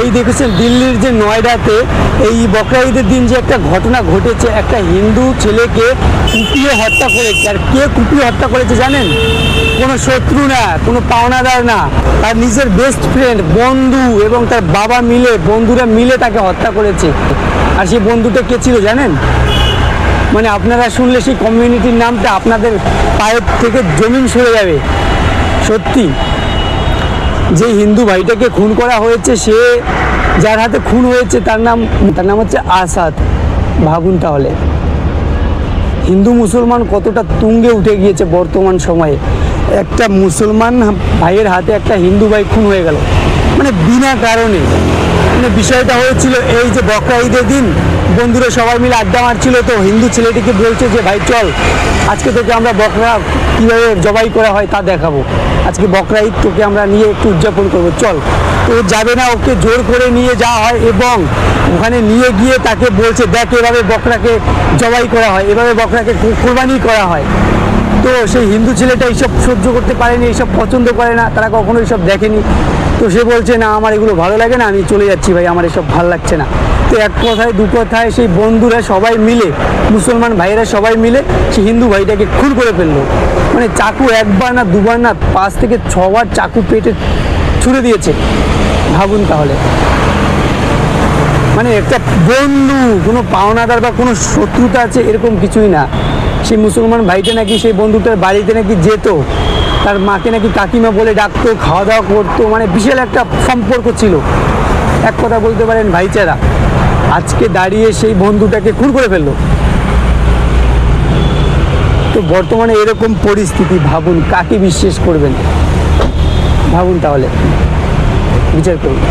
এই দেখেছেন দিল্লির যে নয়ডাতে এই বকরা ঈদের দিন যে একটা ঘটনা ঘটেছে, একটা হিন্দু ছেলেকে কুপিয়ে হত্যা করেছে। আর কে কুপিয়ে হত্যা করেছে জানেন? কোনো শত্রু না, কোনো পাওনাদার না, তার নিজের বেস্ট ফ্রেন্ড, বন্ধু এবং তার বাবা মিলে, বন্ধুরা মিলে তাকে হত্যা করেছে। আর সেই বন্ধুটা কে ছিল জানেন? মানে আপনারা শুনলে সেই কমিউনিটির নামটা আপনাদের পায়ের থেকে জমিন সরে যাবে। সত্যি, যে হিন্দু ভাইটাকে খুন করা হয়েছে, সে যার হাতে খুন হয়েছে তার নাম হচ্ছে আসাদ। ভাবুন তাহলে হিন্দু মুসলমান কতটা তুঙ্গে উঠে গিয়েছে বর্তমান সময়ে। একটা মুসলমান ভাইয়ের হাতে একটা হিন্দু ভাই খুন হয়ে গেল, মানে বিনা কারণে। মানে বিষয়টা হয়েছিল এই যে বকরা ঈদের দিন বন্ধুরা সবাই মিলে আড্ডা মারছিল, তো হিন্দু ছেলেটিকে বলছে যে ভাই চল আজকে তোকে আমরা বকরা কীভাবে জবাই করা হয় তা দেখাবো, আজকে বকরা ঈদ তোকে আমরা নিয়ে একটু উদযাপন করবো, চল। তো যাবে না, ওকে জোর করে নিয়ে যাওয়া হয় এবং ওখানে নিয়ে গিয়ে তাকে বলছে দেখ এভাবে বকরাকে জবাই করা হয়, এভাবে বকরাকে কোরবানি করা হয়। তো সেই হিন্দু ছেলেটা এইসব সহ্য করতে পারেনি, এইসব পছন্দ করে না, তারা কখনো এইসব দেখেনি। তো সে বলছে না আমার এগুলো ভালো লাগে না, আমি চলে যাচ্ছি ভাই, আমার এসব ভালো লাগছে না। তো এক কথায় দু কথায় সেই বন্ধুরা সবাই মিলে, মুসলমান ভাইয়েরা সবাই মিলে সেই হিন্দু ভাইটাকে খুন করে ফেললো। মানে চাকু একবার না দুবার না 5 থেকে 6 বার চাকু পেটে ছুঁড়ে দিয়েছে। ভাবুন তাহলে, মানে একটা বন্ধু, কোনো পাওনাদার বা কোনো শত্রুতা আছে এরকম কিছুই না। সেই মুসলমান ভাইটা নাকি সেই বন্ধুটার বাড়িতে নাকি যেত, তার মাকে নাকি কাকিমা বলে ডাকতো, খাওয়া দাওয়া করতো, মানে বিশাল একটা সম্পর্ক ছিল। এক কথা বলতে পারেন ভাইচারা। আজকে দাঁড়িয়ে সেই বন্ধুটাকে খুন করে ফেললো। তো বর্তমানে এরকম পরিস্থিতি, ভাবুন কাকে বিশ্বাস করবেন? ভাবুন তাহলে, বিচার করুন।